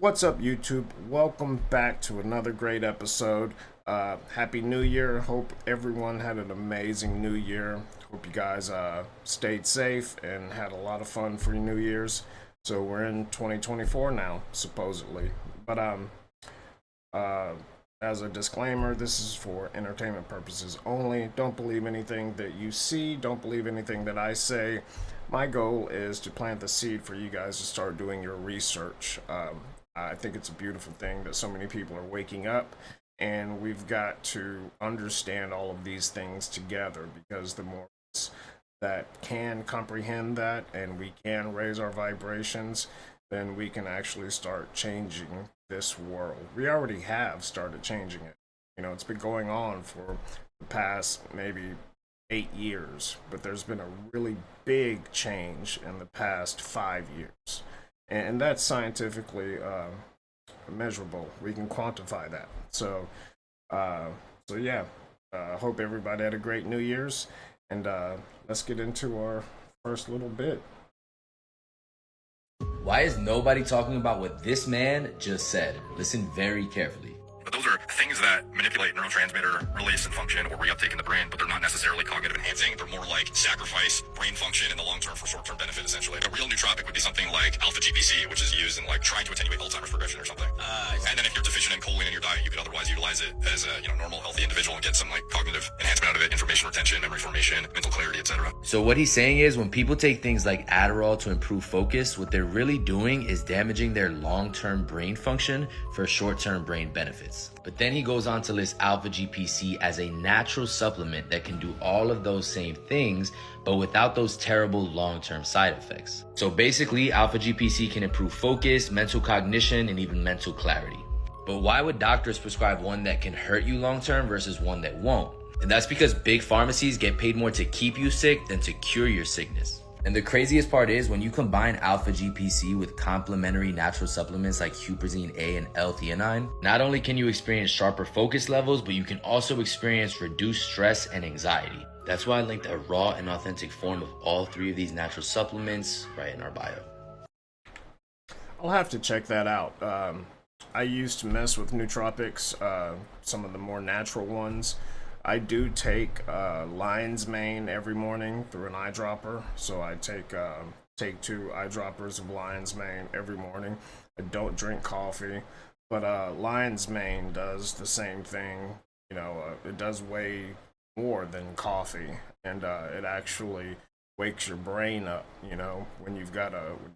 What's up, YouTube? Welcome back to another great episode. Happy New Year. Hope everyone had an amazing New Year. Hope you guys stayed safe and had a lot of fun for your New Year's. So we're in 2024 now, supposedly. But uh, as a disclaimer, this is for entertainment purposes only. Don't believe anything that you see. Don't believe anything that I say. My goal is to plant the seed for you guys to start doing your research. I think it's a beautiful thing that so many people are waking up, and we've got to understand all of these things together, because the more that can comprehend that and we can raise our vibrations, then we can actually start changing this world. We already have started changing it. It's been going on for the past maybe 8 years, but there's been a really big change in the past 5 years. And that's scientifically measurable. We can quantify that. So yeah. Hope everybody had a great New Year's, and let's get into our first little bit. Why is nobody talking about what this man just said? Listen very carefully. But those are things that manipulate neurotransmitter release and function or reuptake in the brain, but they're not necessarily cognitive enhancing. They're more like sacrifice brain function in the long term for short term benefit, essentially. A real nootropic would be something like alpha GPC, which is used in like trying to attenuate Alzheimer's progression or something. And then if you're deficient in choline in your diet, you could otherwise utilize it as a normal healthy individual and get some like cognitive enhancement out of it, information retention, memory formation, mental clarity, etc. So what he's saying is when people take things like Adderall to improve focus, what they're really doing is damaging their long-term brain function for short-term brain benefits. But then he goes on to list alpha GPC as a natural supplement that can do all of those same things, but without those terrible long-term side effects. So basically, alpha GPC can improve focus, mental cognition, and even mental clarity. But why would doctors prescribe one that can hurt you long-term versus one that won't? And that's because big pharmacies get paid more to keep you sick than to cure your sickness. And the craziest part is when you combine alpha GPC with complementary natural supplements like huperzine A and L-theanine, not only can you experience sharper focus levels, but you can also experience reduced stress and anxiety. That's why I linked a raw and authentic form of all three of these natural supplements right in our bio. I'll have to check that out. I used to mess with nootropics, some of the more natural ones. I do take lion's mane every morning through an eyedropper, so I take 2 eyedroppers of lion's mane every morning. I don't drink coffee, but lion's mane does the same thing. It does way more than coffee, and it actually wakes your brain up. When you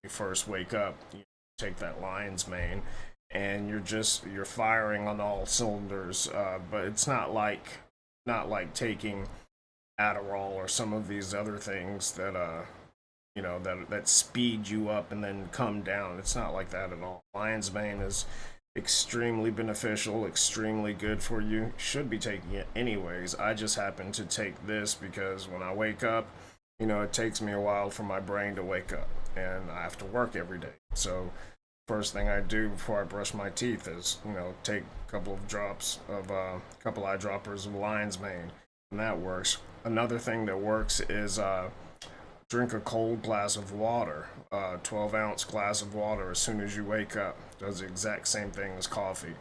first wake up, you take that lion's mane, and you're firing on all cylinders. But it's not like taking Adderall or some of these other things that that speed you up and then come down. It's not like that at all. Lion's mane is extremely beneficial, extremely good for you. Should be taking it anyways. I just happen to take this because when I wake up, it takes me a while for my brain to wake up, and I have to work every day. So first thing I do before I brush my teeth is, take a couple of drops of couple eyedroppers of lion's mane, and that works. Another thing that works is drink a cold glass of water, 12-ounce glass of water as soon as you wake up. Does the exact same thing as coffee.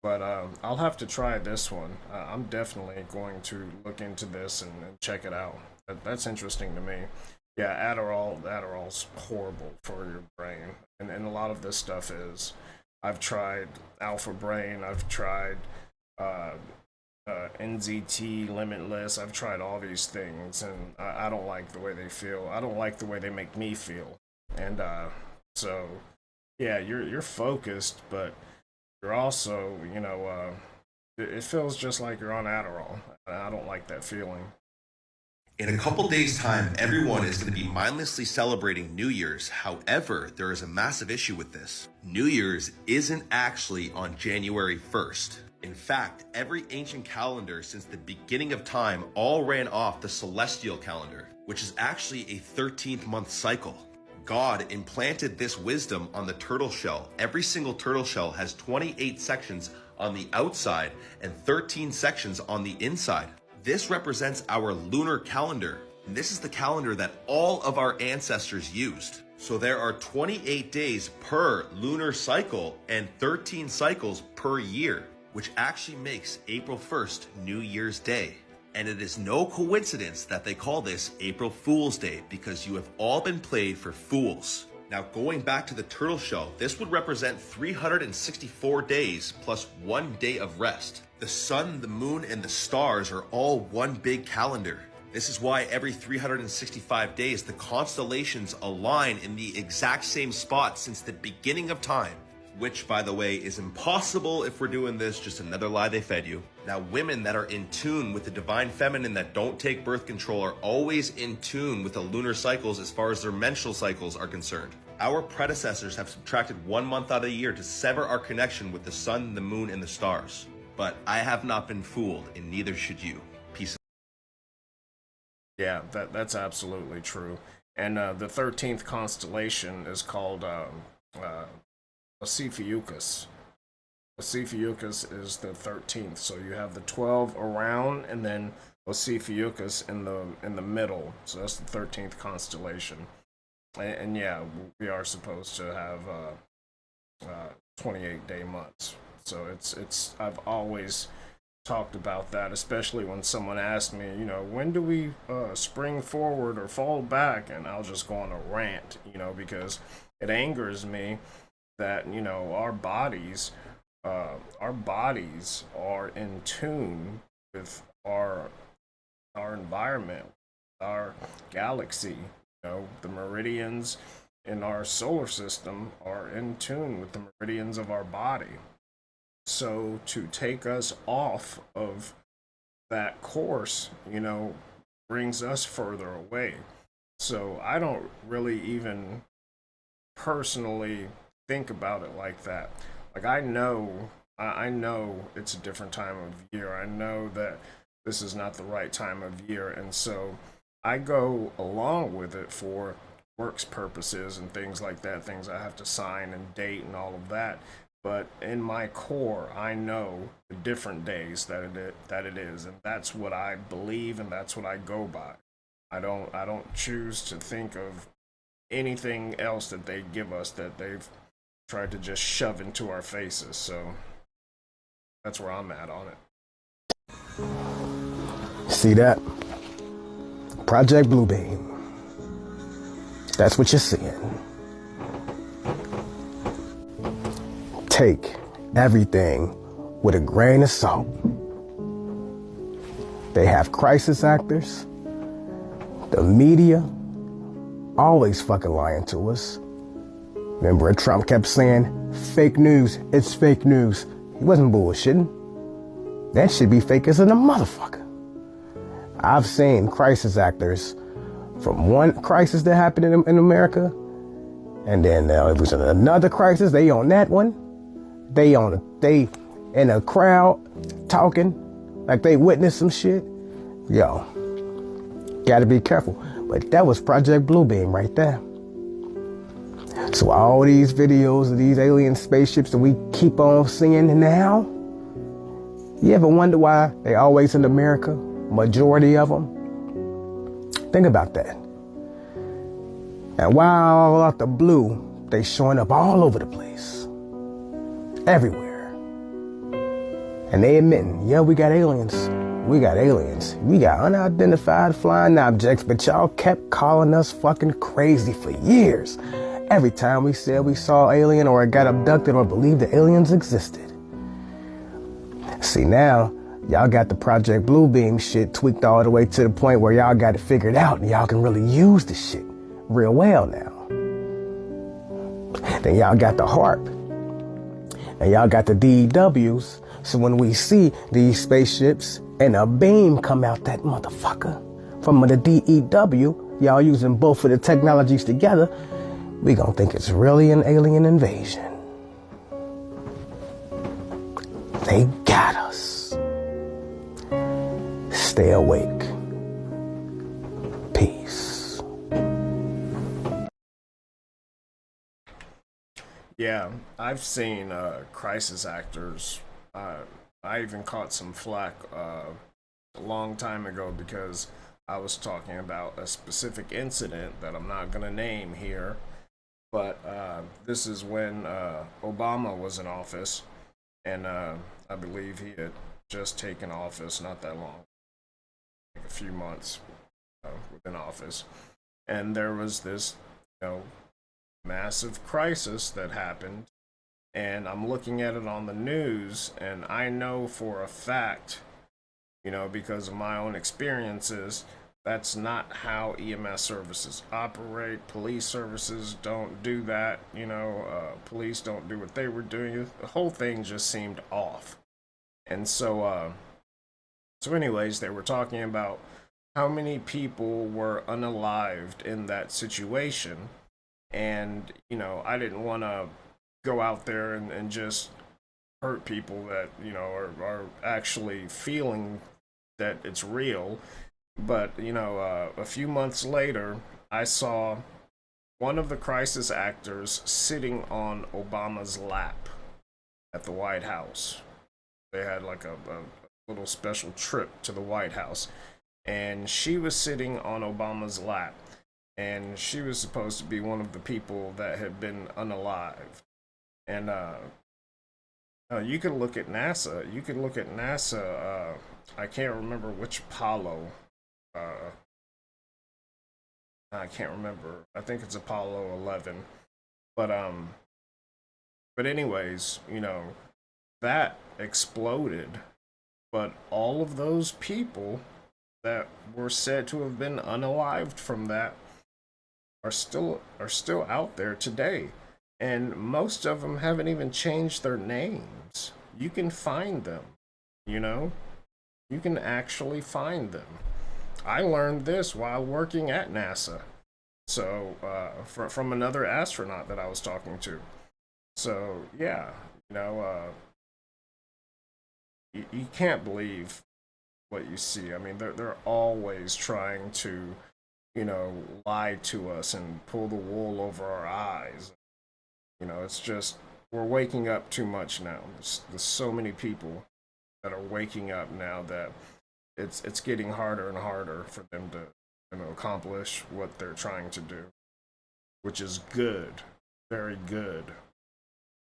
But I'll have to try this one. I'm definitely going to look into this and check it out. That's interesting to me. Yeah, Adderall's horrible for your brain, and a lot of this stuff is. I've tried Alpha Brain, I've tried NZT, Limitless, I've tried all these things, and I don't like the way they feel. I don't like the way they make me feel. And so, yeah, you're focused, but you're also, it feels just like you're on Adderall. I don't like that feeling. In a couple days' time, everyone is going to be mindlessly celebrating New Year's. However, there is a massive issue with this. New Year's isn't actually on January 1st. In fact, every ancient calendar since the beginning of time all ran off the celestial calendar, which is actually a 13th-month cycle. God implanted this wisdom on the turtle shell. Every single turtle shell has 28 sections on the outside and 13 sections on the inside. This represents our lunar calendar. And this is the calendar that all of our ancestors used. So there are 28 days per lunar cycle and 13 cycles per year, which actually makes April 1st New Year's Day. And it is no coincidence that they call this April Fool's Day, because you have all been played for fools. Now, going back to the turtle shell, this would represent 364 days plus 1 day of rest. The sun, the moon, and the stars are all one big calendar. This is why every 365 days, the constellations align in the exact same spot since the beginning of time. Which, by the way, is impossible if we're doing this, just another lie they fed you. Now, women that are in tune with the divine feminine that don't take birth control are always in tune with the lunar cycles as far as their menstrual cycles are concerned. Our predecessors have subtracted 1 month out of the year to sever our connection with the sun, the moon, and the stars. But I have not been fooled, and neither should you. Peace. Yeah, that's absolutely true. And the 13th constellation is called Ophiuchus. Ophiuchus is the 13th, so you have the 12 around, and then Ophiuchus in the middle. So that's the 13th constellation. And yeah, we are supposed to have 28-day months. So it's I've always talked about that, especially when someone asked me, when do we spring forward or fall back, and I'll just go on a rant, because it angers me that our bodies are in tune with our environment, our galaxy. The meridians in our solar system are in tune with the meridians of our body. So to take us off of that course, brings us further away. So I don't really even personally think about it like that. Like I know it's a different time of year. I know that this is not the right time of year, and so I go along with it for works purposes and things like that, things I have to sign and date and all of that. But in my core, I know the different days that it is, and that's what I believe, and that's what I go by. I don't choose to think of anything else that they give us that they've tried to just shove into our faces. So that's where I'm at on it. See that? Project Bluebeam. That's what you're seeing. Take everything with a grain of salt. They have crisis actors. The media always fucking lying to us. Remember when Trump kept saying, fake news, it's fake news. He wasn't bullshitting. That should be fake as in a motherfucker. I've seen crisis actors from one crisis that happened in America, and then it was another crisis, they on that one. They in a crowd talking like they witnessed some shit. Yo, gotta be careful. But that was Project Bluebeam right there. So all these videos of these alien spaceships that we keep on seeing now, you ever wonder why they always in America? Majority of them. Think about that. And why all out the blue, they showing up all over the place. Everywhere. And they admitting, yeah, we got aliens. We got aliens. We got unidentified flying objects, but y'all kept calling us fucking crazy for years. Every time we said we saw alien or got abducted or believed the aliens existed. See, now, y'all got the Project Bluebeam shit tweaked all the way to the point where y'all got it figured out and y'all can really use the shit real well now. Then y'all got the HARP. And y'all got the DEWs. So when we see these spaceships and a beam come out that motherfucker from the DEW, y'all using both of the technologies together, we gonna think it's really an alien invasion. They got us. Stay awake. Peace. Yeah, I've seen crisis actors. I even caught some flack a long time ago because I was talking about a specific incident that I'm not going to name here. but this is when Obama was in office, and I believe he had just taken office not that long, like a few months within office, and there was this, massive crisis that happened, and I'm looking at it on the news, and I know for a fact, because of my own experiences, that's not how EMS services operate. Police services don't do that. Police don't do what they were doing. The whole thing just seemed off. And so anyways, they were talking about how many people were unalived in that situation. And, I didn't want to go out there and just hurt people that, are actually feeling that it's real. But, a few months later, I saw one of the crisis actors sitting on Obama's lap at the White House. They had like a little special trip to the White House. And she was sitting on Obama's lap. And she was supposed to be one of the people that had been unalived. And you can look at NASA. I can't remember which Apollo. I can't remember. I think it's Apollo 11. But anyways, that exploded. But all of those people that were said to have been unalived from that are still out there today. And most of them haven't even changed their names. You can find them, You can actually find them. I learned this while working at NASA. So, from another astronaut that I was talking to. So, yeah, you can't believe what you see. I mean, they're always trying to, lie to us and pull the wool over our eyes. It's just, we're waking up too much now. There's so many people that are waking up now that it's getting harder and harder for them to accomplish what they're trying to do, which is good, very good.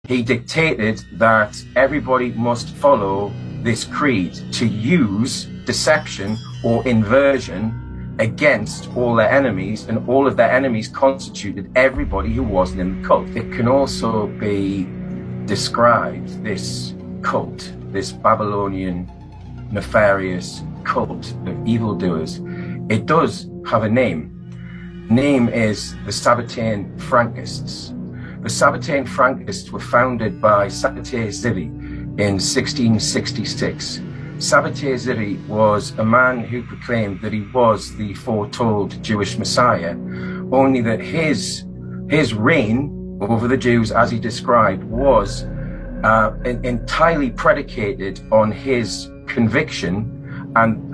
He dictated that everybody must follow this creed to use deception or inversion against all their enemies, and all of their enemies constituted everybody who wasn't in the cult. It can also be described, this cult, this Babylonian nefarious cult of evildoers, it does have a name. The name is the Sabbatean Frankists. The Sabbatean Frankists were founded by Sabbatai Tzvi in 1666. Sabbatai Tzvi was a man who proclaimed that he was the foretold Jewish Messiah, only that his reign over the Jews, as he described, was entirely predicated on his conviction and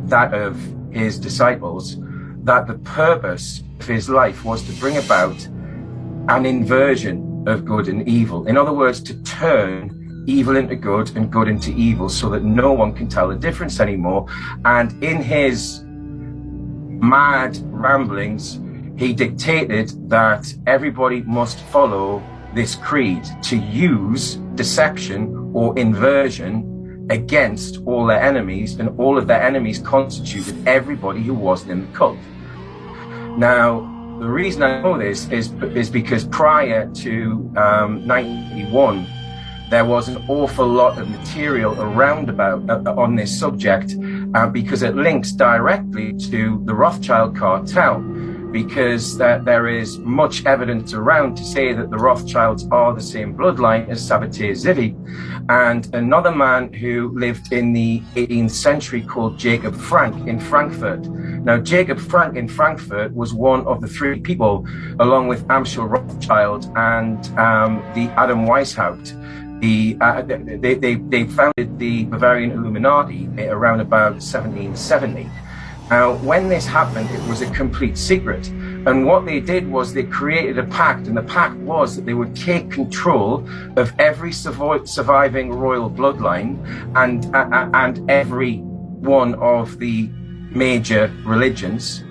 that of his disciples, that the purpose of his life was to bring about an inversion of good and evil. In other words, to turn evil into good and good into evil, so that no one can tell the difference anymore. And in his mad ramblings, he dictated that everybody must follow this creed to use deception or inversion against all their enemies, and all of their enemies constituted everybody who wasn't in the cult. Now, the reason I know this is because prior to 1991, there was an awful lot of material around on this subject, because it links directly to the Rothschild cartel, because there is much evidence around to say that the Rothschilds are the same bloodline as Sabbatai Tzvi. And another man who lived in the 18th century called Jacob Frank in Frankfurt. Now, Jacob Frank in Frankfurt was one of the three people, along with Amschel Rothschild and the Adam Weishaupt. They founded the Bavarian Illuminati around about 1770. Now, when this happened, it was a complete secret. And what they did was they created a pact, and the pact was that they would take control of every surviving royal bloodline and every one of the major religions.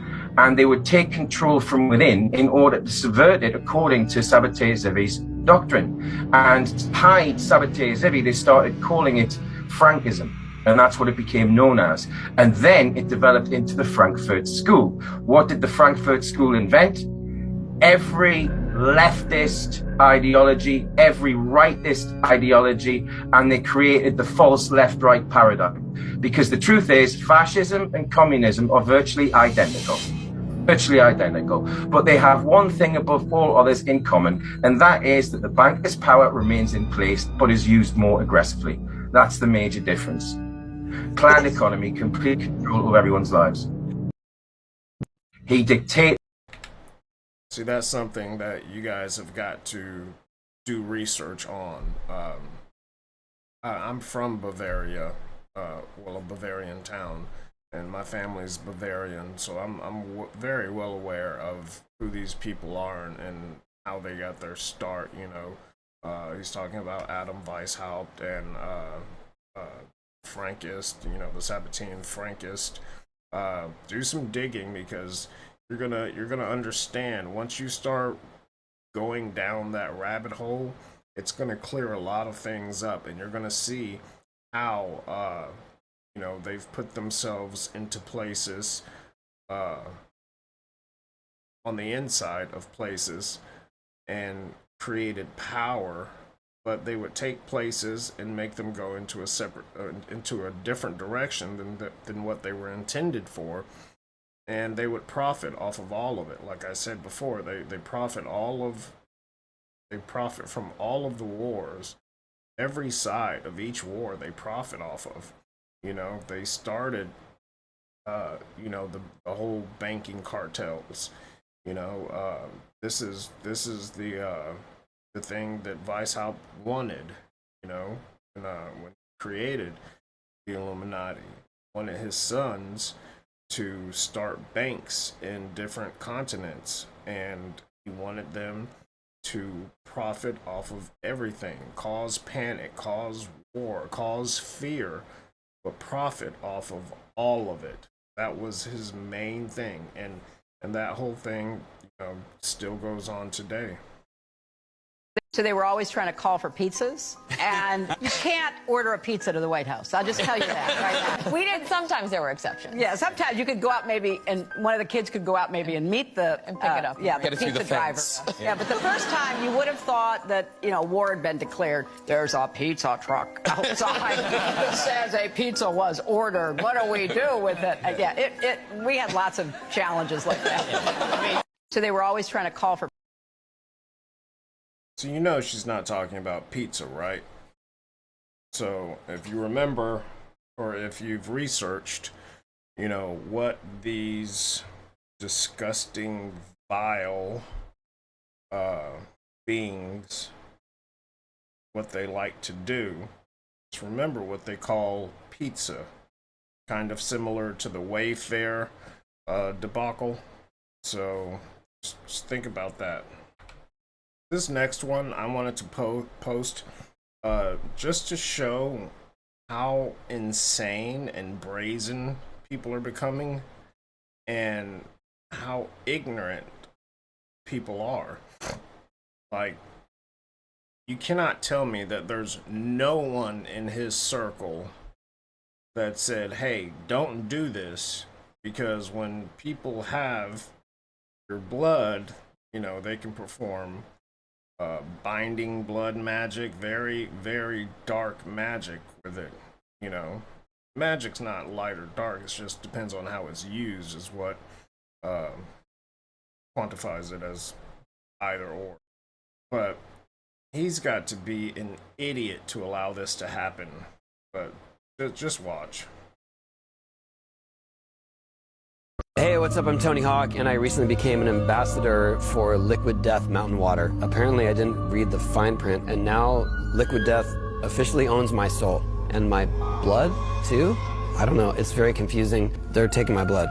and they would take control from within in order to subvert it according to Sabbatai-Zevi's doctrine. And to hide Sabbatai-Zevi, they started calling it Frankism. And that's what it became known as. And then it developed into the Frankfurt School. What did the Frankfurt School invent? Every leftist ideology, every rightist ideology, and they created the false left-right paradigm. Because the truth is, fascism and communism are virtually identical. Virtually identical. But they have one thing above all others in common, and that is that the bankers' power remains in place, but is used more aggressively. That's the major difference. Planned economy, complete control of everyone's lives. He dictates. See, that's something that you guys have got to do research on. I'm from Bavaria, a Bavarian town, and my family's Bavarian, so I'm very well aware of who these people are and how they got their start. You know, he's talking about Adam Weishaupt and Frankist, you know, the Sabbatean Frankist. Do some digging, because you're gonna understand once you start going down that rabbit hole. It's gonna clear a lot of things up, and you're gonna see how you know, they've put themselves into places on the inside of places and created power. But they would take places and make them go into a different direction than what they were intended for, and they would profit off of all of it. Like I said before, they profit from all of the wars. Every side of each war they profit off of. You know, they started you know, the whole banking cartels. You know, this is the thing that Weishaupt wanted, you know, when he created the Illuminati. Wanted his sons to start banks in different continents, and he wanted them to profit off of everything, cause panic, cause war, cause fear, but profit off of all of it. That was his main thing, and that whole thing, you know, still goes on today. So they were always trying to call for pizzas, and you can't order a pizza to the White House. I'll just tell you that right now. We did. Sometimes there were exceptions. Yeah, sometimes you could go out maybe, and one of the kids could go out maybe and meet the and pick it up. Yeah, the Get it through pizza the driver. fence. Yeah, but the first time you would have thought that, you know, war had been declared. There's a pizza truck outside that says a pizza was ordered. What do we do with it? Yeah, we had lots of challenges like that. So they were always trying to call for. So you know she's not talking about pizza, right? So if you remember, or if you've researched, you know, what these disgusting, vile beings, what they like to do, just remember what they call pizza. Kind of similar to the Wayfair debacle. So just think about that. This next one I wanted to post just to show how insane and brazen people are becoming and how ignorant people are. Like, you cannot tell me that there's no one in his circle that said, hey, don't do this, because when people have your blood, you know, they can perform binding blood magic, very, very dark magic with it. You know, magic's not light or dark, it just depends on how it's used, is what quantifies it as either or. But he's got to be an idiot to allow this to happen. But just watch. Hey, what's up? I'm Tony Hawk, and I recently became an ambassador for Liquid Death Mountain Water. Apparently, I didn't read the fine print, and now Liquid Death officially owns my soul. And my blood, too? I don't know. It's very confusing. They're taking my blood,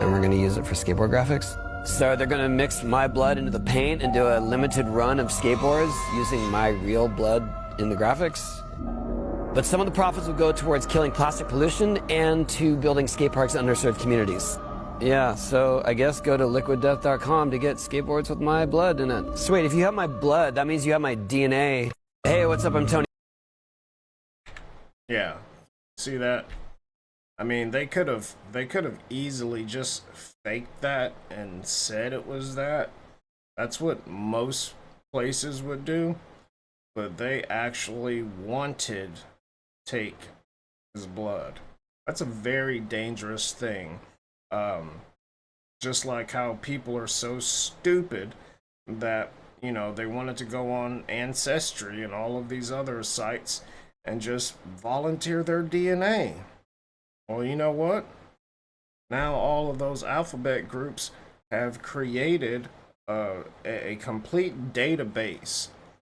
and we're going to use it for skateboard graphics. So they're going to mix my blood into the paint and do a limited run of skateboards using my real blood in the graphics. But some of the profits will go towards killing plastic pollution and to building skate parks in underserved communities. Yeah, so I guess go to liquiddeath.com to get skateboards with my blood in it. So wait, if you have my blood, that means you have my DNA. Hey, what's up? I'm Tony. Yeah, see that? I mean, they could have easily just faked that and said it was that. That's what most places would do, but they actually wanted to take his blood. That's a very dangerous thing. Just like how people are so stupid that, you know, they wanted to go on Ancestry and all of these other sites and just volunteer their DNA. Well, you know what? Now all of those alphabet groups have created a complete database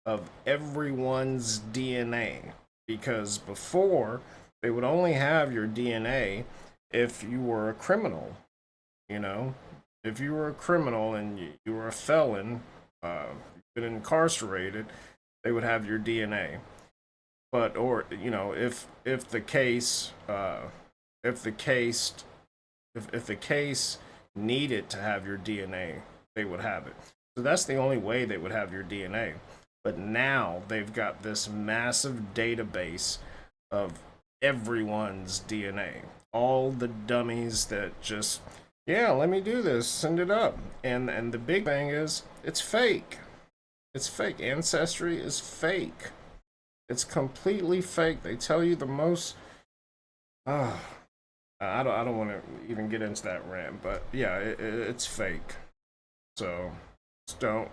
of everyone's DNA. Because before, they would only have your DNA if you were a criminal. You know, if you were a criminal and you were a felon, been incarcerated, they would have your DNA. But, or, you know, if the case needed to have your DNA, they would have it. So that's the only way they would have your DNA. But now they've got this massive database of everyone's DNA. All the dummies that just, yeah, let me do this, send it up. And the big thing is, it's fake. It's fake. Ancestry is fake. It's completely fake. They tell you the most. I don't want to even get into that rant, but yeah, it's fake. So just don't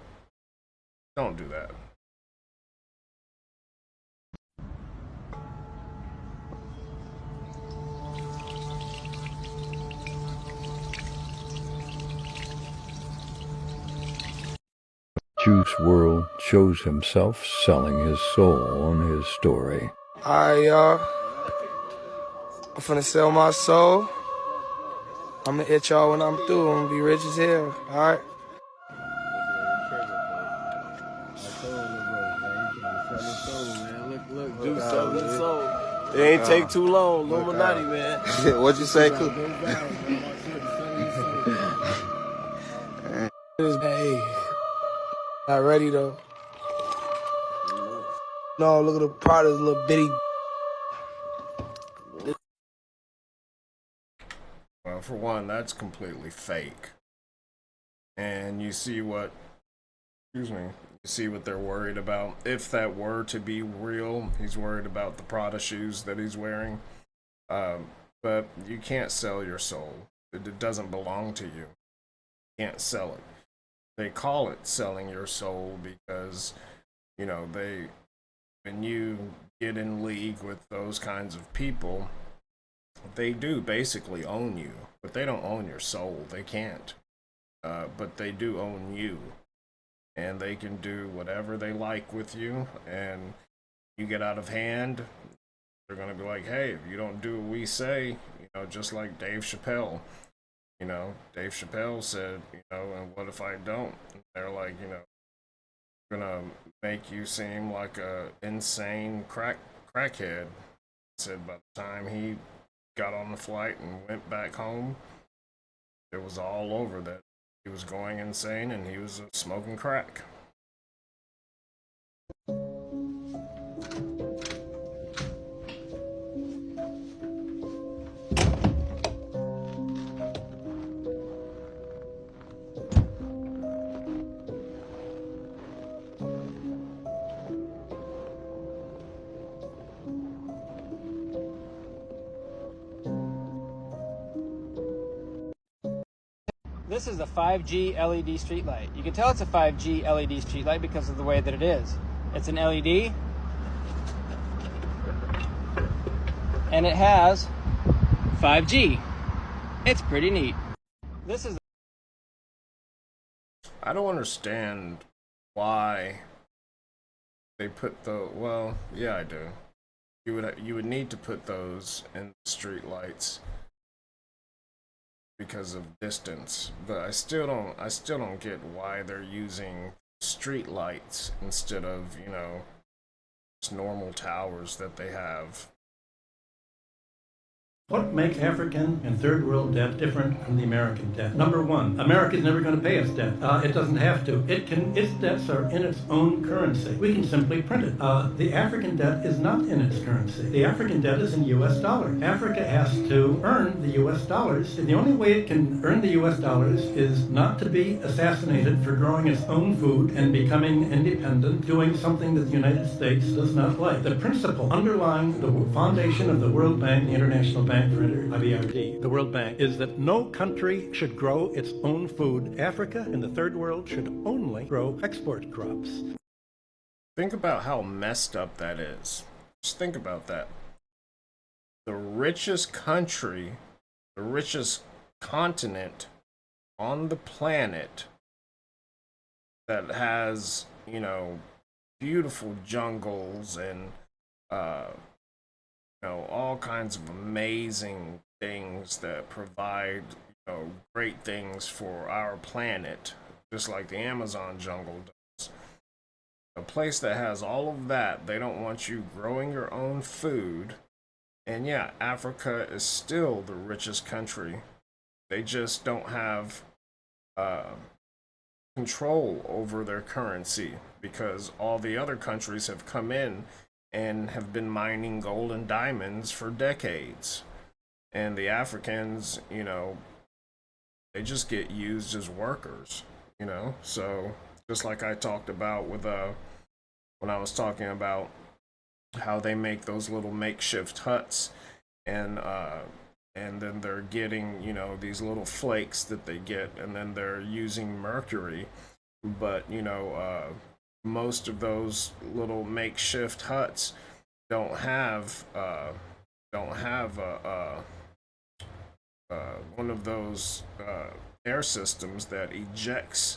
do that. Juice World shows himself selling his soul on his story. Alright, y'all. I'm finna sell my soul. I'm gonna hit y'all when I'm through. I'm gonna be rich as hell. Alright? Look, do something to soul. It ain't take too long. Illuminati, man. What'd you say, Coop? Hey. Not ready, though. No, look at the product, little bitty. Well, for one, that's completely fake. And you see what, you see what they're worried about. If that were to be real, he's worried about the Prada shoes that he's wearing. But you can't sell your soul. It doesn't belong to you. You can't sell it. They call it selling your soul because, you know, when you get in league with those kinds of people, they do basically own you, but they don't own your soul. They can't. But they do own you. And they can do whatever they like with you. And you get out of hand, they're going to be like, hey, if you don't do what we say, you know, just like Dave Chappelle. You know, Dave Chappelle said, you know, and what if I don't? And they're like, you know, we're gonna make you seem like a insane crackhead. Said by the time he got on the flight and went back home, it was all over that he was going insane and he was smoking crack. This is a 5G LED streetlight. You can tell it's a 5G LED streetlight because of the way that it is. It's an LED, and it has 5G. It's pretty neat. This is. I don't understand why they put the. Well, yeah, I do. You would need to put those in the street lights because of distance, but I still don't get why they're using street lights instead of, you know, just normal towers that they have. What makes African and third world debt different from the American debt? Number one, America's never going to pay its debt. It doesn't have to. Its debts are in its own currency. We can simply print it. The African debt is not in its currency. The African debt is in U.S. dollars. Africa has to earn the U.S. dollars. And the only way it can earn the U.S. dollars is not to be assassinated for growing its own food and becoming independent, doing something that the United States does not like. The principle underlying the foundation of the World Bank, the International Bank for IBRD, the World Bank, is that no country should grow its own food. Africa and the third world should only grow export crops. Think about how messed up that is. Just think about that. The richest country, the richest continent on the planet that has, you know, beautiful jungles and all kinds of amazing things that provide, great things for our planet, just like the Amazon jungle does. A place that has all of that, they don't want you growing your own food. And yeah, Africa is still the richest country. They just don't have control over their currency because all the other countries have come in and have been mining gold and diamonds for decades. And the Africans, they just get used as workers, So just like I talked about with when I was talking about how they make those little makeshift huts and then they're getting, these little flakes that they get, and then they're using mercury. But, most of those little makeshift huts don't have one of those air systems that ejects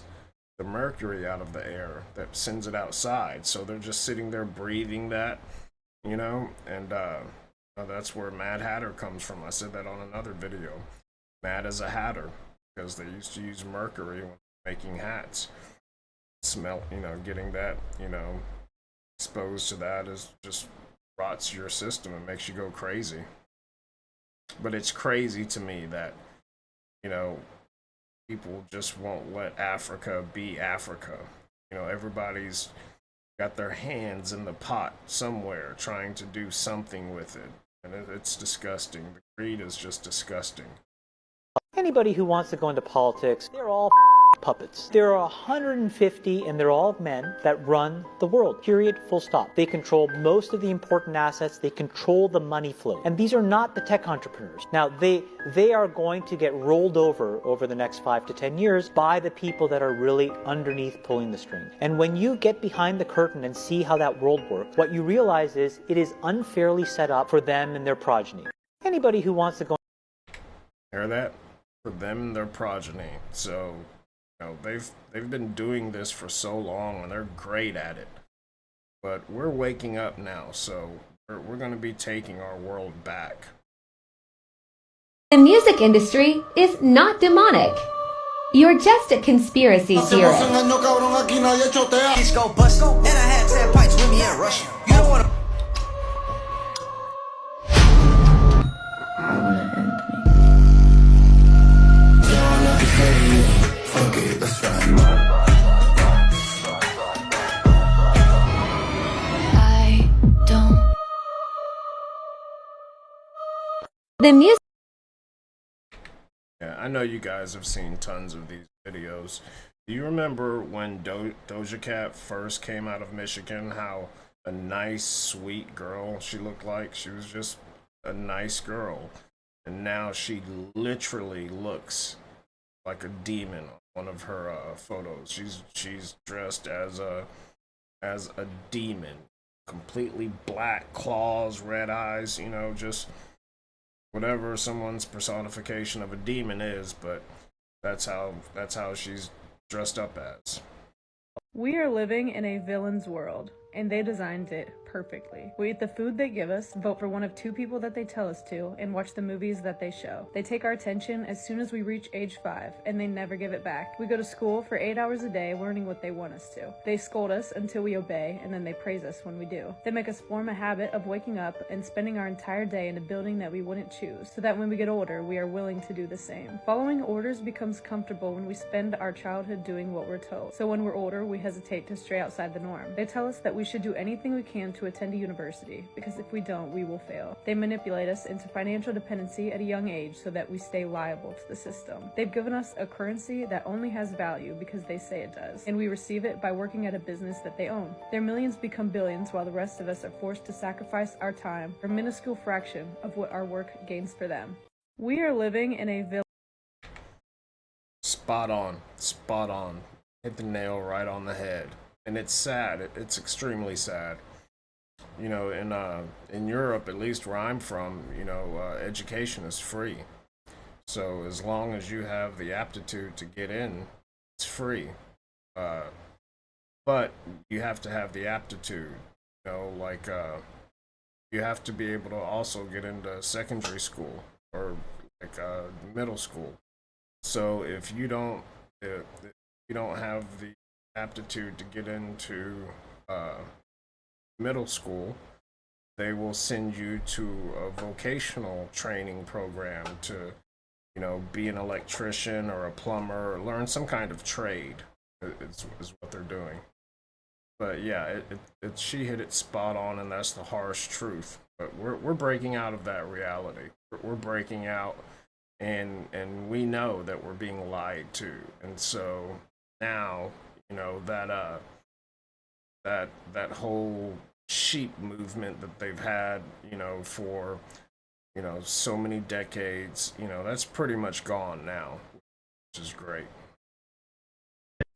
the mercury out of the air, that sends it outside. So they're just sitting there breathing that, and that's where Mad Hatter comes from. I said that on another video. Mad as a hatter, because they used to use mercury when making hats. Smell, getting that, exposed to that is just rots your system and makes you go crazy. But it's crazy to me that, people just won't let Africa be Africa. Everybody's got their hands in the pot somewhere trying to do something with it. And it's disgusting. The greed is just disgusting. Anybody who wants to go into politics, they're all puppets. There are 150, and they're all men, that run the world. Period. Full stop. They control most of the important assets. They control the money flow. And these are not the tech entrepreneurs. Now, they are going to get rolled over the next 5 to 10 years by the people that are really underneath pulling the string. And when you get behind the curtain and see how that world works, what you realize is it is unfairly set up for them and their progeny. Anybody who wants to go... Hear that? For them and their progeny. So... they've been doing this for so long and they're great at it. But we're waking up now, so we're going to be taking our world back. The music industry is not demonic. You're just a conspiracy theorist. The music. Yeah, I know you guys have seen tons of these videos. Do you remember when Doja Cat first came out of Michigan, how a nice, sweet girl she looked like? She was just a nice girl. And now she literally looks like a demon on one of her photos. She's dressed as a demon. Completely black claws, red eyes, just... whatever someone's personification of a demon is, but that's how she's dressed up as. We are living in a villain's world, and they designed it perfectly. We eat the food they give us, vote for one of 2 people that they tell us to, and watch the movies that they show. They take our attention as soon as we reach age 5, and they never give it back. We go to school for 8 hours a day learning what they want us to. They scold us until we obey, and then they praise us when we do. They make us form a habit of waking up and spending our entire day in a building that we wouldn't choose, so that when we get older, we are willing to do the same. Following orders becomes comfortable when we spend our childhood doing what we're told. So when we're older, we hesitate to stray outside the norm. They tell us that we should do anything we can to attend a university, because if we don't, we will fail. They manipulate us into financial dependency at a young age so that we stay liable to the system. They've given us a currency that only has value because they say it does, and we receive it by working at a business that they own. Their millions become billions while the rest of us are forced to sacrifice our time for a minuscule fraction of what our work gains for them. We are living in a village. Spot on. Spot on. Hit the nail right on the head. And it's sad. It's extremely sad. You know, in Europe, at least where I'm from, you know, education is free. So as long as you have the aptitude to get in, it's free. But you have to have the aptitude. You know, like you have to be able to also get into secondary school or like middle school. So if you don't have the aptitude to get into middle school, they will send you to a vocational training program to, you know, be an electrician or a plumber or learn some kind of trade. Is what they're doing. But yeah, she hit it spot on, and that's the harsh truth. But we're breaking out of that reality. We're breaking out, and we know that we're being lied to, and so now, you know, that whole sheep movement that they've had, you know, for, you know, so many decades, you know, that's pretty much gone now, which is great.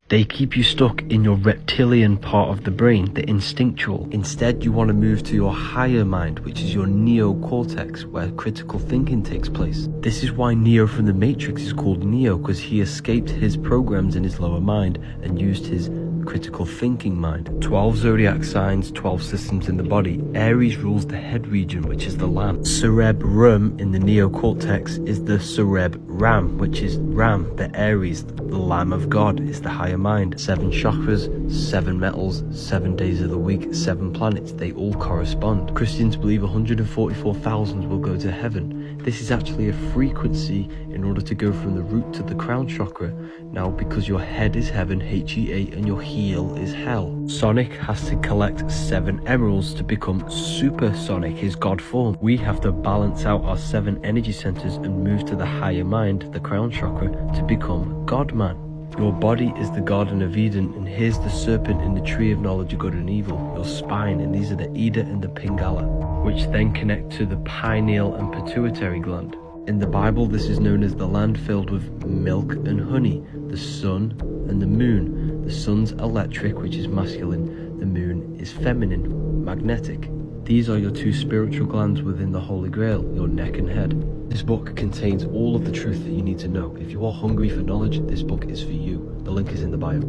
They keep you stuck in your reptilian part of the brain, the instinctual. Instead, you want to move to your higher mind, which is your neocortex, where critical thinking takes place. This is why Neo from the Matrix is called Neo, because he escaped his programs in his lower mind and used his critical thinking mind. 12 zodiac signs, 12 systems in the body. Aries rules the head region, which is the lamb. Cerebrum in the neocortex is the cerebram, which is Ram, the Aries, the Lamb of God, is the higher mind. 7 chakras, 7 metals, 7 days of the week, 7 planets, they all correspond. Christians believe 144,000 will go to heaven. This is actually a frequency in order to go from the root to the crown chakra. Now, because your head is heaven, HEA, and your heel is hell. Sonic has to collect 7 emeralds to become supersonic, his god form. We have to balance out our 7 energy centers and move to the higher mind, the crown chakra, to become God man. Your body is the Garden of Eden, and here's the serpent in the tree of knowledge of good and evil, your spine, and these are the Ida and the Pingala, which then connect to the pineal and pituitary gland. In the Bible, this is known as the land filled with milk and honey, the sun and the moon. The sun's electric, which is masculine, the moon is feminine, magnetic. These are your 2 spiritual glands within the Holy Grail, your neck and head. This book contains all of the truth that you need to know. If you are hungry for knowledge, this book is for you. The link is in the bio.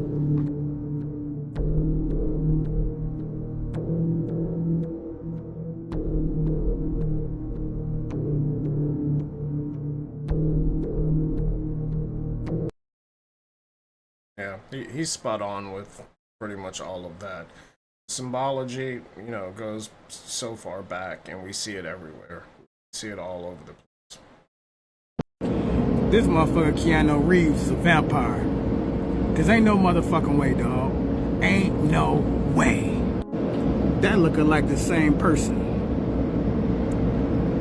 Yeah, he's spot on with pretty much all of that. Symbology, you know, goes so far back, and we see it everywhere. We see it all over the place. This motherfucker Keanu Reeves is a vampire. Cause ain't no motherfucking way, dog. Ain't no way. That looking like the same person.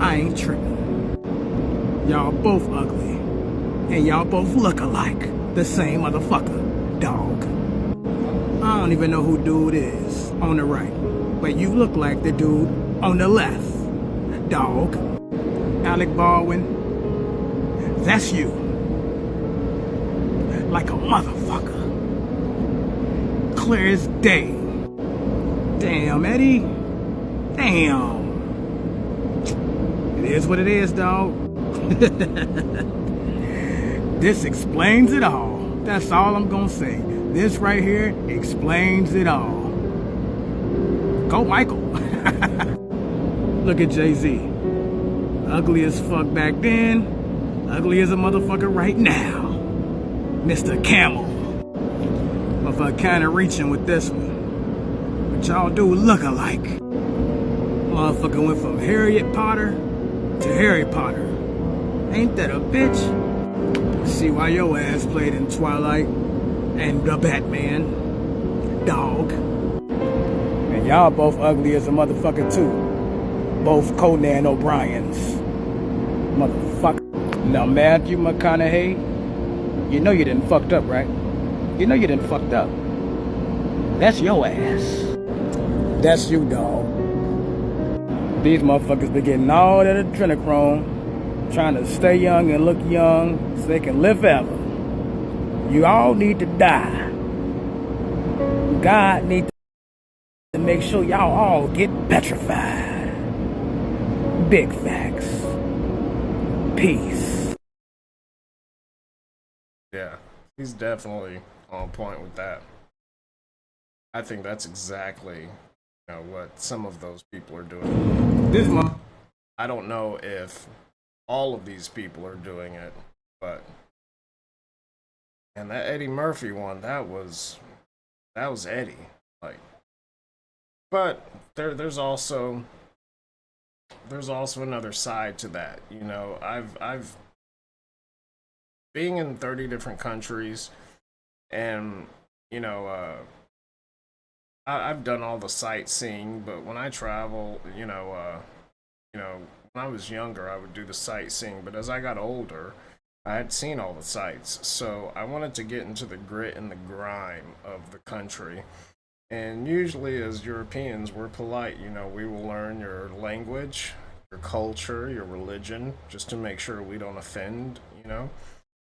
I ain't tripping. Y'all both ugly. And y'all both look alike. The same motherfucker, dog. I don't even know who dude is on the right. But you look like the dude on the left, dog. Alec Baldwin. That's you. Like a motherfucker. Clear as day. Damn, Eddie. Damn. It is what it is, dog. This explains it all. That's all I'm gonna say. This right here explains it all. Go, Michael. Look at Jay-Z. Ugly as fuck back then, ugly as a motherfucker right now. Mr. Camel. Motherfucker kinda reaching with this one. But y'all do look alike. Motherfucker went from Harriet Potter to Harry Potter. Ain't that a bitch? See why your ass played in Twilight and the Batman. Dog. And y'all both ugly as a motherfucker too. Both Conan O'Briens. Motherfucker. Now Matthew McConaughey, you know you done fucked up, right? You know you done fucked up. That's your ass. That's you, dog. These motherfuckers be getting all that adrenochrome, trying to stay young and look young so they can live forever. You all need to die. God needs to make sure y'all all get petrified. Big facts. Peace. Yeah, he's definitely on point with that. I think that's exactly what some of those people are doing. This month, I don't know if all of these people are doing it, but and that Eddie Murphy one, that was Eddie. Like, but there's also another side to that. I've being in 30 different countries, and I've done all the sightseeing, but when I travel, when I was younger, I would do the sightseeing, but as I got older, I had seen all the sights, so I wanted to get into the grit and the grime of the country. And usually as Europeans, we're polite, we will learn your language, your culture, your religion, just to make sure we don't offend,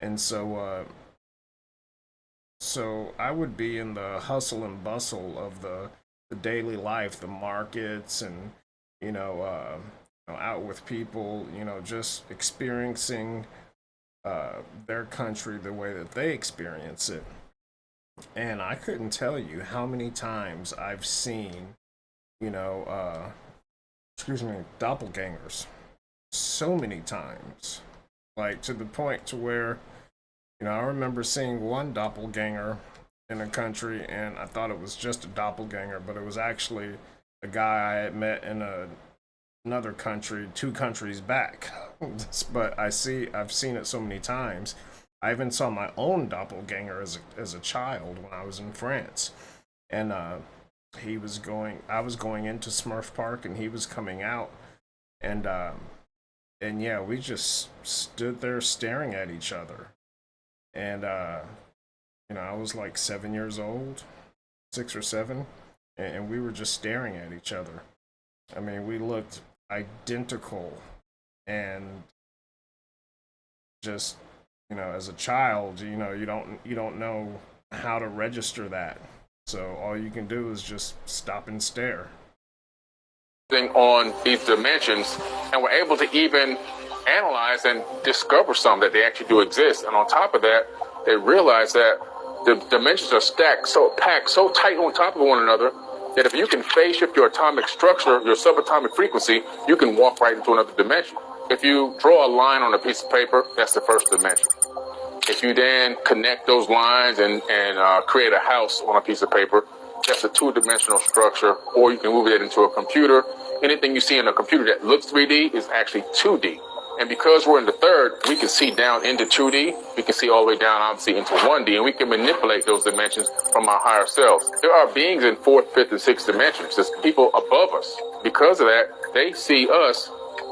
And so I would be in the hustle and bustle of the daily life, the markets, and out with people, just experiencing their country the way that they experience it. And I couldn't tell you how many times I've seen, doppelgangers. So many times, like to the point to where. I remember seeing one doppelganger in a country, and I thought it was just a doppelganger, but it was actually a guy I had met in another country, 2 countries back. But I've seen it so many times. I even saw my own doppelganger as a child when I was in France, and I was going into Smurf Park, and he was coming out, and yeah, we just stood there staring at each other. And, I was like 7 years old, 6 or 7, and we were just staring at each other. I mean, we looked identical, and just, as a child, you don't know how to register that. So all you can do is just stop and stare. On these dimensions, and we're able to even analyze and discover some that they actually do exist. And on top of that, they realize that the dimensions are packed so tight on top of one another that if you can phase shift your atomic structure, your subatomic frequency, you can walk right into another dimension. If you draw a line on a piece of paper, that's the first dimension. If you then connect those lines and create a house on a piece of paper, that's a 2-dimensional structure, or you can move it into a computer. Anything you see in a computer that looks 3D is actually 2D. And because we're in the third, we can see down into 2D. We can see all the way down, obviously, into 1D. And we can manipulate those dimensions from our higher selves. There are beings in 4th, 5th, and 6th dimensions. There's people above us. Because of that, they see us,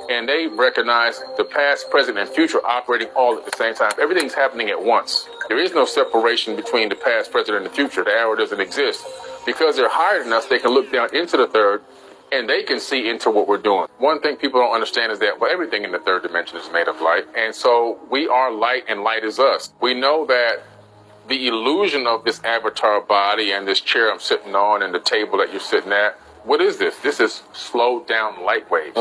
and they recognize the past, present, and future operating all at the same time. Everything's happening at once. There is no separation between the past, present, and the future. The arrow doesn't exist. Because they're higher than us, they can look down into the third, and they can see into what we're doing. One thing people don't understand is that, well, everything in the third dimension is made of light. And so we are light, and light is us. We know that the illusion of this avatar body and this chair I'm sitting on and the table that you're sitting at, what is this? This is slowed down light waves.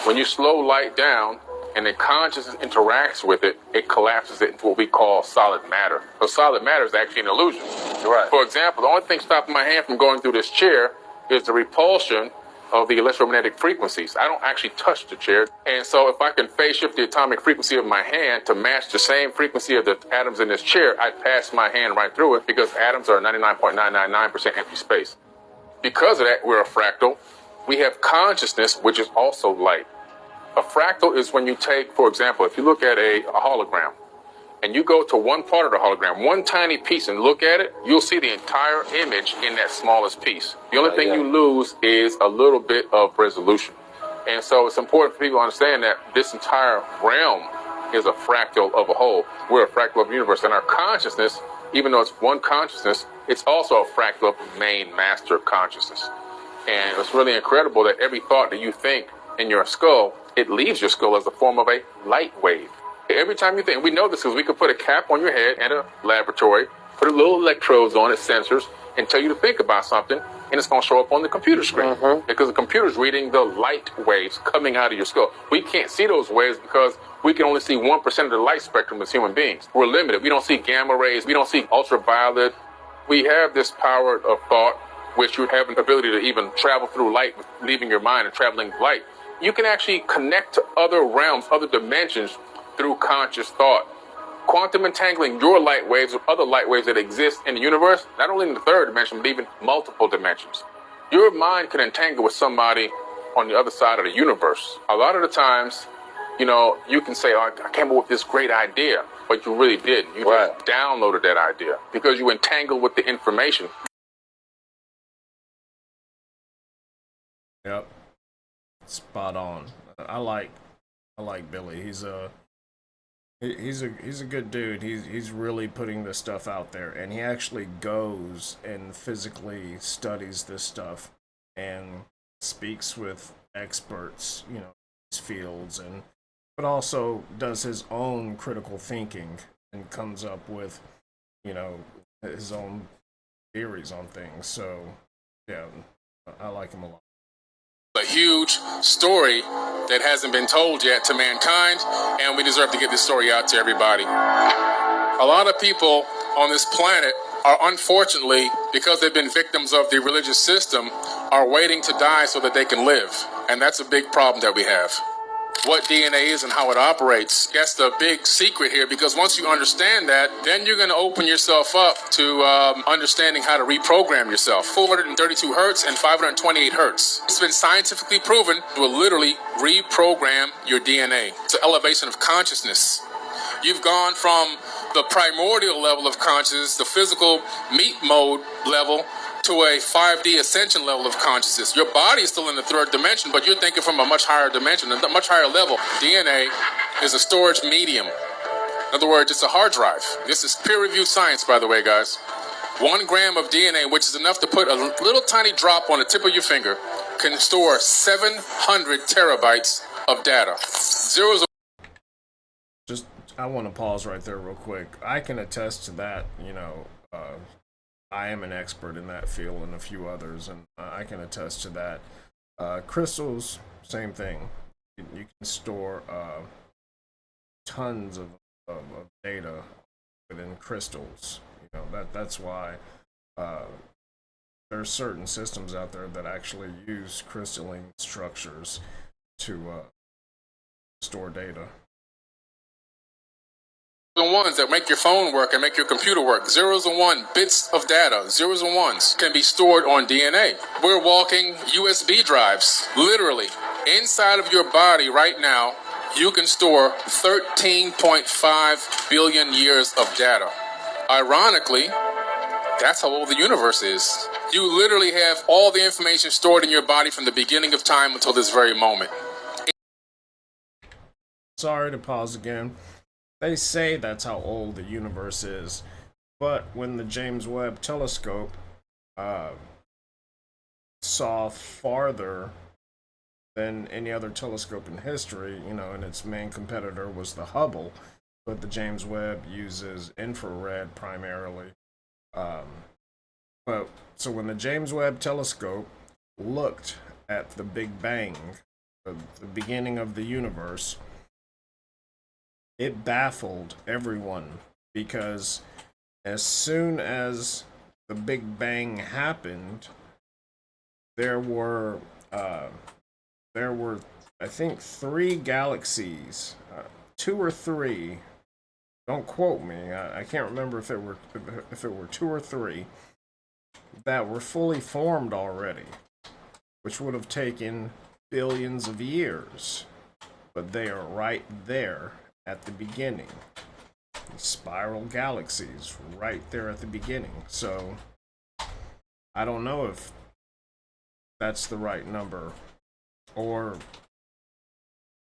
When you slow light down and the consciousness interacts with it, it collapses it into what we call solid matter. So solid matter is actually an illusion. Right. For example, the only thing stopping my hand from going through this chair is the repulsion of the electromagnetic frequencies. I don't actually touch the chair. And so if I can phase shift the atomic frequency of my hand to match the same frequency of the atoms in this chair, I pass my hand right through it because atoms are 99.999% empty space. Because of that, we're a fractal. We have consciousness, which is also light. A fractal is when you take, for example, if you look at a hologram, and you go to one part of the hologram, one tiny piece, and look at it, you'll see the entire image in that smallest piece. The only thing you lose is a little bit of resolution. And so it's important for people to understand that this entire realm is a fractal of a whole. We're a fractal of the universe. And our consciousness, even though it's one consciousness, it's also a fractal of the main master consciousness. And it's really incredible that every thought that you think in your skull, it leaves your skull as a form of a light wave. Every time you think, we know this because we could put a cap on your head at a laboratory, put a little electrodes on it, sensors, and tell you to think about something, and it's going to show up on the computer screen because the computer's reading the light waves coming out of your skull. We can't see those waves because we can only see 1% of the light spectrum as human beings. We're limited. We don't see gamma rays. We don't see ultraviolet. We have this power of thought, which you have an ability to even travel through light, leaving your mind and traveling light. You can actually connect to other realms, other dimensions, through conscious thought. Quantum entangling your light waves with other light waves that exist in the universe, not only in the third dimension, but even multiple dimensions. Your mind can entangle with somebody on the other side of the universe. A lot of the times, you know, you can say, oh, I came up with this great idea, but you really didn't. You just downloaded that idea because you entangled with the information. Yep. Spot on. I like Billy. He's a good dude. He's really putting this stuff out there, and he actually goes and physically studies this stuff and speaks with experts, you know, these fields, and but also does his own critical thinking and comes up with, you know, his own theories on things. So yeah, I like him a lot. A huge story that hasn't been told yet to mankind, and we deserve to get this story out to everybody. A lot of people on this planet are, unfortunately, because they've been victims of the religious system, are waiting to die so that they can live. And that's a big problem that we have. What DNA is and how it operates. That's the big secret here, because once you understand that, then you're going to open yourself up to understanding how to reprogram yourself. 432 hertz and 528 hertz. It's been scientifically proven to literally reprogram your DNA. It's an elevation of consciousness. You've gone from the primordial level of consciousness, the physical meat mode level, to a 5D ascension level of consciousness. Your body is still in the third dimension, but you're thinking from a much higher dimension, a much higher level. DNA is a storage medium. In other words, it's a hard drive. This is peer-reviewed science, by the way, guys. 1 gram of DNA, which is enough to put a little tiny drop on the tip of your finger, can store 700 terabytes of data. Zeros. Just, I want to pause right there real quick. I can attest to that, you know, I am an expert in that field and a few others, and I can attest to that. Crystals, same thing. You can store tons of data within crystals. You know, that's why there's certain systems out there that actually use crystalline structures to store data. And ones that make your phone work and make your computer work. 0s and 1 bits of data, 0s and 1s, can be stored on DNA. We're walking USB drives, literally. Inside of your body right now, you can store 13.5 billion years of data. Ironically, that's how old the universe is. You literally have all the information stored in your body from the beginning of time until this very moment. Sorry to pause again. They say that's how old the universe is, but when the James Webb Telescope saw farther than any other telescope in history, you know, and its main competitor was the Hubble, but the James Webb uses infrared primarily. But so when the James Webb Telescope looked at the Big Bang, the beginning of the universe, it baffled everyone, because as soon as the Big Bang happened, there were there were, I think, 3 galaxies, 2 or 3. Don't quote me. I can't remember if it were 2 or 3 that were fully formed already, which would have taken billions of years. But they are right there at the beginning. Spiral galaxies right there at the beginning. So I don't know if that's the right number, or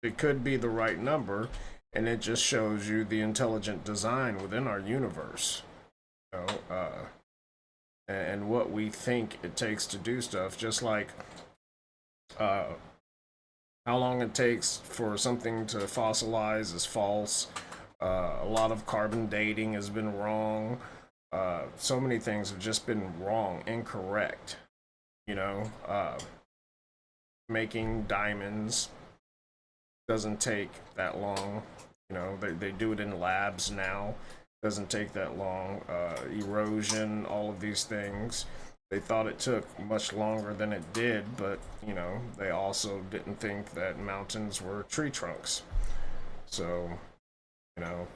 it could be the right number, and it just shows you the intelligent design within our universe, you know, and what we think it takes to do stuff. Just like how long it takes for something to fossilize is false. A lot of carbon dating has been wrong. So many things have just been wrong, incorrect. You know, making diamonds doesn't take that long. You know, they do it in labs now. Doesn't take that long. Erosion, all of these things. They thought it took much longer than it did, but, you know, they also didn't think that mountains were tree trunks. So, you know,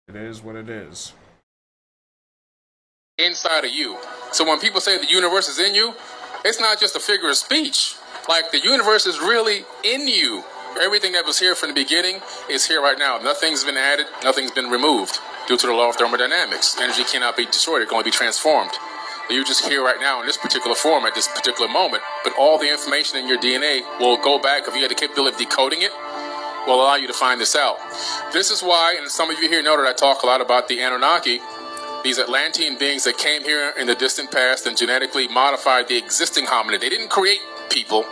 it is what it is. Inside of you. So when people say the universe is in you, it's not just a figure of speech. Like, the universe is really in you. Everything that was here from the beginning is here right now. Nothing's been added, nothing's been removed due to the law of thermodynamics. Energy cannot be destroyed, it can only be transformed. You're just here right now in this particular form at this particular moment, but all the information in your DNA will go back, if you had the capability of decoding it, will allow you to find this out. This is why, and some of you here know that I talk a lot about the Anunnaki, these Atlantean beings that came here in the distant past and genetically modified the existing hominid. They didn't create people,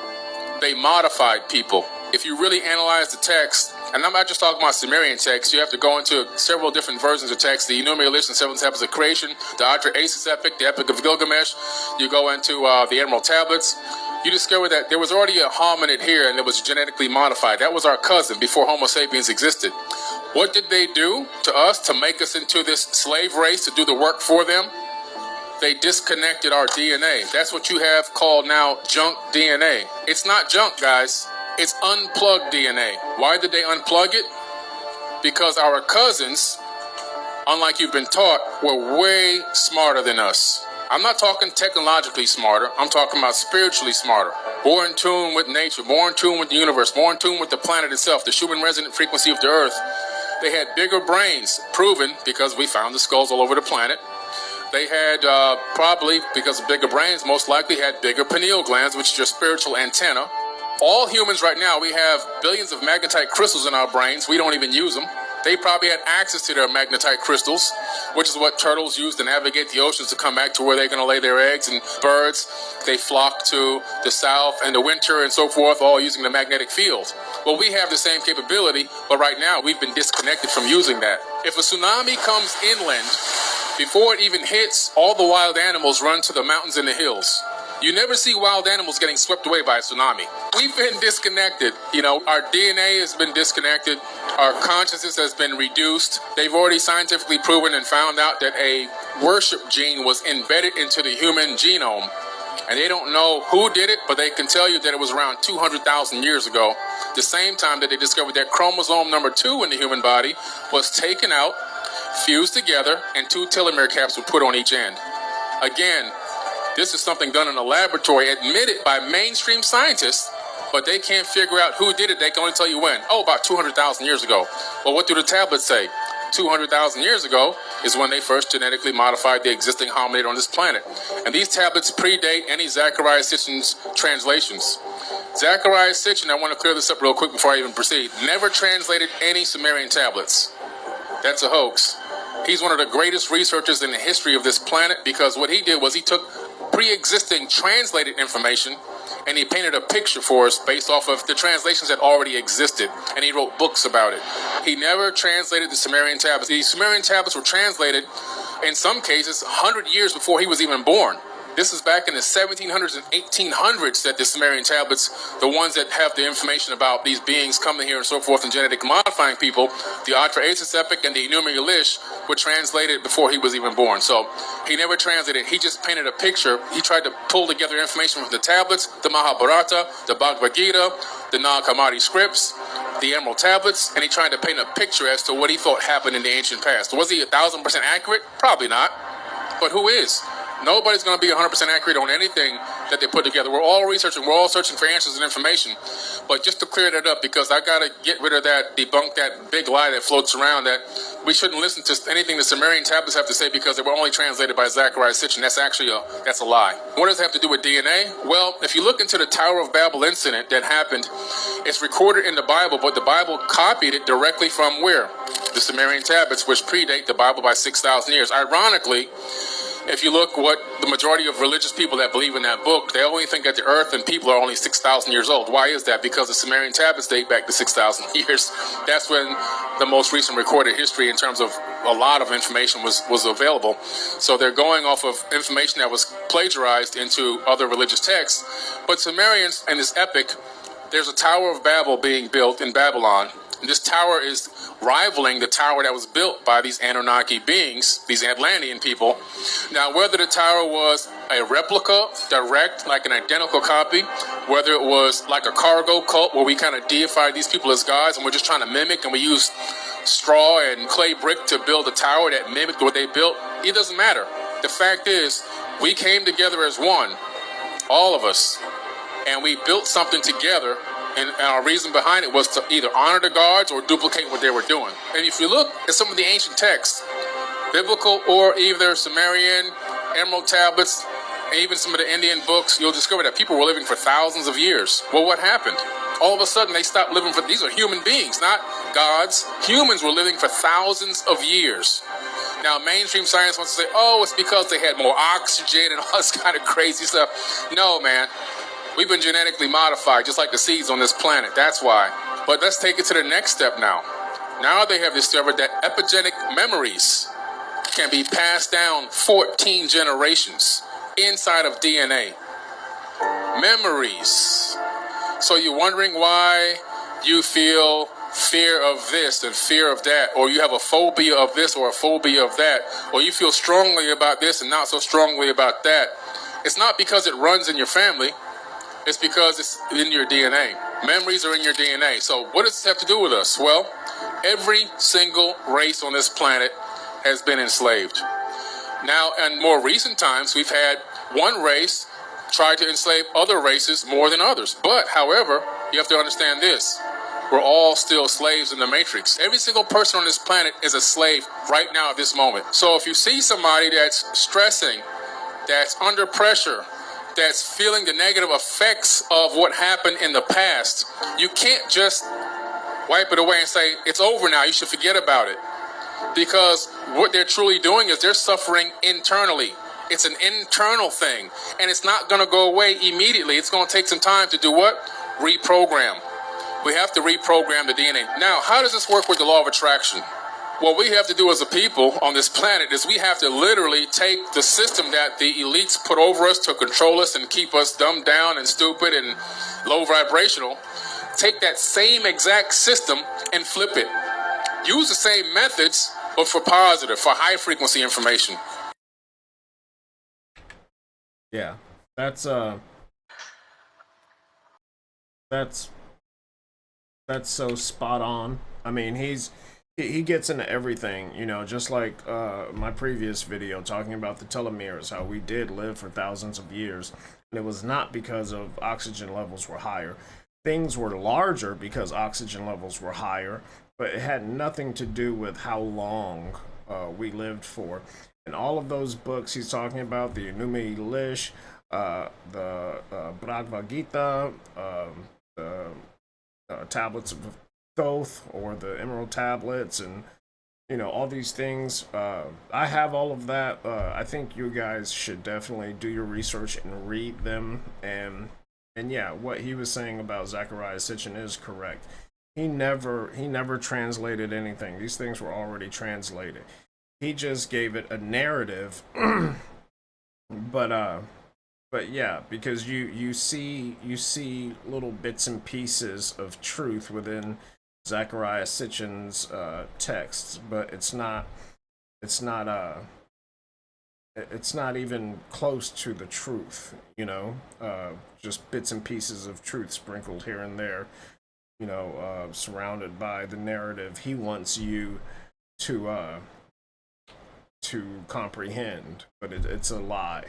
they modified people. If you really analyze the text, and I'm not just talking about Sumerian text, you have to go into several different versions of text, the Enumerated Seven Tablets of Creation, the Atra-Asis Epic, the Epic of Gilgamesh, you go into the Emerald Tablets, you discover that there was already a hominid here and it was genetically modified. That was our cousin before Homo sapiens existed. What did they do to us to make us into this slave race to do the work for them? They disconnected our DNA. That's what you have called now junk DNA. It's not junk, guys. It's unplugged DNA. Why did they unplug it? Because our cousins, unlike you've been taught, were way smarter than us. I'm not talking technologically smarter. I'm talking about spiritually smarter. More in tune with nature, more in tune with the universe, more in tune with the planet itself, the Schumann resonant frequency of the earth. They had bigger brains, proven because we found the skulls all over the planet. They had, probably, because of bigger brains, most likely had bigger pineal glands, which is your spiritual antenna. All humans right now, we have billions of magnetite crystals in our brains. We don't even use them. They probably had access to their magnetite crystals, which is what turtles use to navigate the oceans to come back to where they're going to lay their eggs. And birds, they flock to the south and the winter and so forth, all using the magnetic field. Well, we have the same capability, but right now we've been disconnected from using that. If a tsunami comes inland, before it even hits, all the wild animals run to the mountains and the hills. You never see wild animals getting swept away by a tsunami. We've been disconnected. You know, our DNA has been disconnected. Our consciousness has been reduced. They've already scientifically proven and found out that a worship gene was embedded into the human genome. And they don't know who did it, but they can tell you that it was around 200,000 years ago. The same time that they discovered that chromosome number 2 in the human body was taken out, fused together, and 2 telomere caps were put on each end. Again, this is something done in a laboratory, admitted by mainstream scientists, but they can't figure out who did it. They can only tell you when. Oh, about 200,000 years ago. Well, what do the tablets say? 200,000 years ago is when they first genetically modified the existing hominid on this planet. And these tablets predate any Zecharia Sitchin's translations. Zecharia Sitchin, I want to clear this up real quick before I even proceed, never translated any Sumerian tablets. That's a hoax. He's one of the greatest researchers in the history of this planet, because what he did was he took pre-existing translated information and he painted a picture for us based off of the translations that already existed, and he wrote books about it. He never translated the Sumerian tablets. The Sumerian tablets were translated in some cases 100 years before he was even born. This is back in the 1700s and 1800s that the Sumerian tablets, the ones that have the information about these beings coming here and so forth and genetic modifying people, the Atrahasis epic and the Enuma Elish were translated before he was even born. So he never translated. He just painted a picture. He tried to pull together information from the tablets, the Mahabharata, the Bhagavad Gita, the Nag Hammadi scripts, the Emerald tablets, and he tried to paint a picture as to what he thought happened in the ancient past. Was he 1,000% accurate? Probably not. But who is? Nobody's going to be 100% accurate on anything that they put together. We're all researching. We're all searching for answers and information. But just to clear that up, because I got to get rid of that, debunk that big lie that floats around that we shouldn't listen to anything the Sumerian tablets have to say because they were only translated by Zechariah Sitchin. That's actually that's a lie. What does it have to do with DNA? Well, if you look into the Tower of Babel incident that happened, it's recorded in the Bible, but the Bible copied it directly from where? The Sumerian tablets, which predate the Bible by 6,000 years. Ironically, if you look what the majority of religious people that believe in that book, they only think that the earth and people are only 6,000 years old. Why is that? Because the Sumerian tablets date back to 6,000 years. That's when the most recent recorded history in terms of a lot of information was available. So they're going off of information that was plagiarized into other religious texts. But Sumerians in this epic, there's a Tower of Babel being built in Babylon. And this tower is rivaling the tower that was built by these Anunnaki beings, these Atlantean people. Now, whether the tower was a replica, direct, like an identical copy, whether it was like a cargo cult where we kind of deified these people as gods and we're just trying to mimic and we used straw and clay brick to build a tower that mimicked what they built, it doesn't matter. The fact is, we came together as one, all of us, and we built something together. And our reason behind it was to either honor the gods or duplicate what they were doing. And if you look at some of the ancient texts, biblical or either Sumerian, Emerald tablets, and even some of the Indian books, you'll discover that people were living for thousands of years. Well, what happened? All of a sudden, they stopped living for, these are human beings, not gods. Humans were living for thousands of years. Now, mainstream science wants to say, oh, it's because they had more oxygen and all this kind of crazy stuff. No, man. We've been genetically modified, just like the seeds on this planet. That's why. But let's take it to the next step now. Now they have discovered that epigenetic memories can be passed down 14 generations inside of DNA. Memories. So you're wondering why you feel fear of this and fear of that, or you have a phobia of this or a phobia of that, or you feel strongly about this and not so strongly about that. It's not because it runs in your family. It's because it's in your DNA. Memories are in your DNA. So what does this have to do with us? Well, every single race on this planet has been enslaved. Now, in more recent times, we've had one race try to enslave other races more than others. But, however, you have to understand this. We're all still slaves in the matrix. Every single person on this planet is a slave right now at this moment. So if you see somebody that's stressing, that's under pressure, that's feeling the negative effects of what happened in the past, you can't just wipe it away and say, it's over now, you should forget about it. Because what they're truly doing is they're suffering internally. It's an internal thing. And it's not going to go away immediately. It's going to take some time to do what? Reprogram. We have to reprogram the DNA. Now, how does this work with the law of attraction? What we have to do as a people on this planet is we have to literally take the system that the elites put over us to control us and keep us dumbed down and stupid and low vibrational. Take that same exact system and flip it. Use the same methods, but for positive, for high frequency information. Yeah, that's so spot on. I mean, he gets into everything, you know, just like my previous video talking about the telomeres, how we did live for thousands of years, and it was not because of oxygen levels were higher. Things were larger because oxygen levels were higher, but it had nothing to do with how long we lived for. And all of those books he's talking about, the Enuma Elish, the Bhagavad Gita, the tablets of Thoth, or the Emerald tablets, and you know, all these things, I have all of that. I think you guys should definitely do your research and read them. And yeah, what he was saying about Zechariah Sitchin is correct. He never translated anything. These things were already translated. He just gave it a narrative. But but yeah, because you see little bits and pieces of truth within Zachariah Sitchin's texts, but it's not it's not even close to the truth, you know. Just bits and pieces of truth sprinkled here and there, you know, surrounded by the narrative he wants you to comprehend, but it's a lie.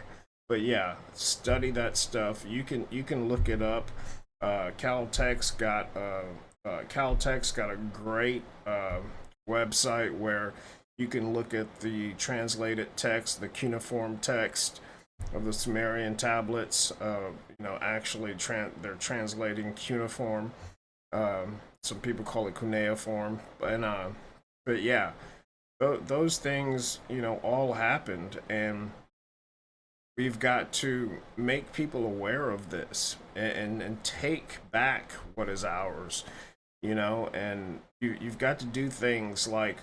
But yeah, study that stuff. You can look it up. Caltech's got a great website where you can look at the translated text, the cuneiform text of the Sumerian tablets. You know, actually, they're translating cuneiform. Some people call it cuneiform, but yeah, those things, you know, all happened, and we've got to make people aware of this and take back what is ours, you know. And you've got to do things like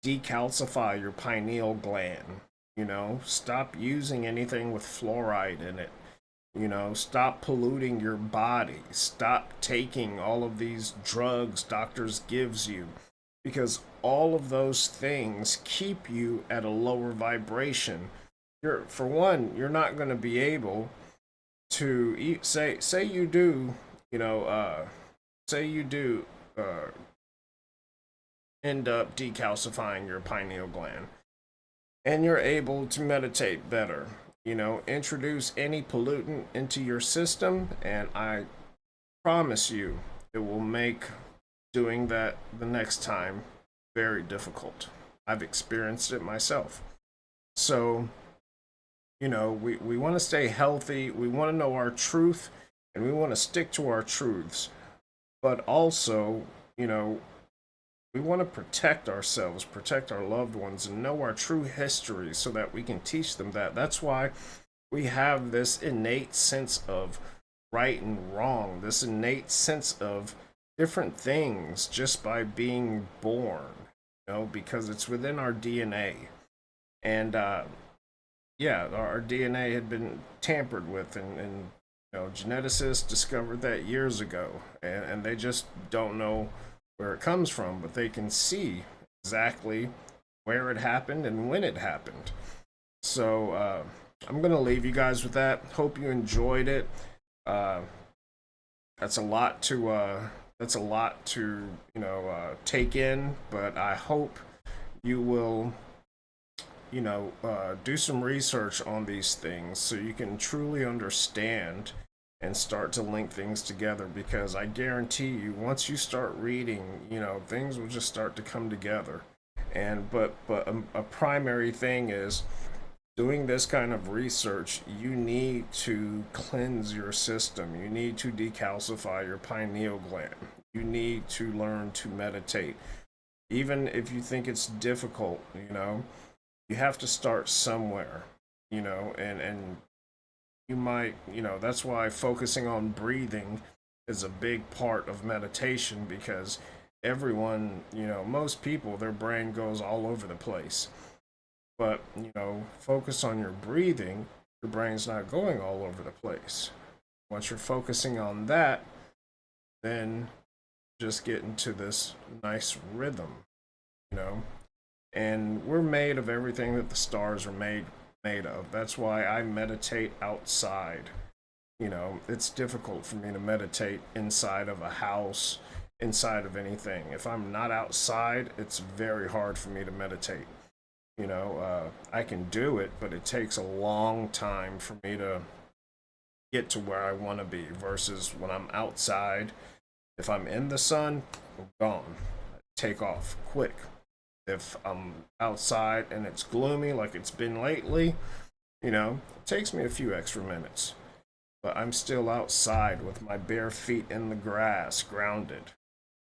decalcify your pineal gland, you know, stop using anything with fluoride in it, you know, stop polluting your body, stop taking all of these drugs doctors gives you, because all of those things keep you at a lower vibration. For one, you're not going to be able to eat, say you do, you know, say you do end up decalcifying your pineal gland and you're able to meditate better, you know, introduce any pollutant into your system, and I promise you it will make doing that the next time very difficult. I've experienced it myself. So, you know, we want to stay healthy, we want to know our truth, and we want to stick to our truths. But also, you know, we want to protect ourselves, protect our loved ones, and know our true history so that we can teach them that. That's why we have this innate sense of right and wrong, this innate sense of different things just by being born, you know, because it's within our DNA. And yeah, our DNA had been tampered with, and you know, geneticists discovered that years ago, and they just don't know where it comes from, but they can see exactly where it happened and when it happened. So I'm gonna leave you guys with that. Hope you enjoyed it. That's a lot to you know, take in, but I hope you will, you know, do some research on these things so you can truly understand and start to link things together, because I guarantee you, once you start reading, you know, things will just start to come together. And but a primary thing is doing this kind of research. You need to cleanse your system, you need to decalcify your pineal gland, you need to learn to meditate. Even if you think it's difficult, you know, you have to start somewhere, you know. And you might, you know, that's why focusing on breathing is a big part of meditation, because everyone, you know, most people, their brain goes all over the place. But, you know, focus on your breathing, your brain's not going all over the place. Once you're focusing on that, then just get into this nice rhythm, you know. And we're made of everything that the stars are made of. That's why I meditate outside. You know, it's difficult for me to meditate inside of a house, inside of anything. If I'm not outside, it's very hard for me to meditate. You know, I can do it, but it takes a long time for me to get to where I want to be, versus when I'm outside. If I'm in the sun, I'm gone. Take off quick. If I'm outside and it's gloomy like it's been lately, you know, it takes me a few extra minutes. But I'm still outside with my bare feet in the grass, grounded,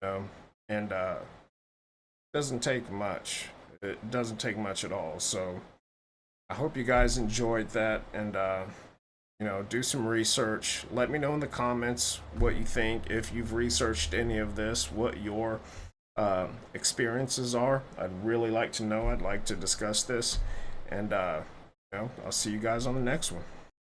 you know. And it doesn't take much. It doesn't take much at all. So I hope you guys enjoyed that, and you know, do some research. Let me know in the comments what you think, if you've researched any of this, what your experiences are. I'd really like to know. I'd like to discuss this, and you know, I'll see you guys on the next one.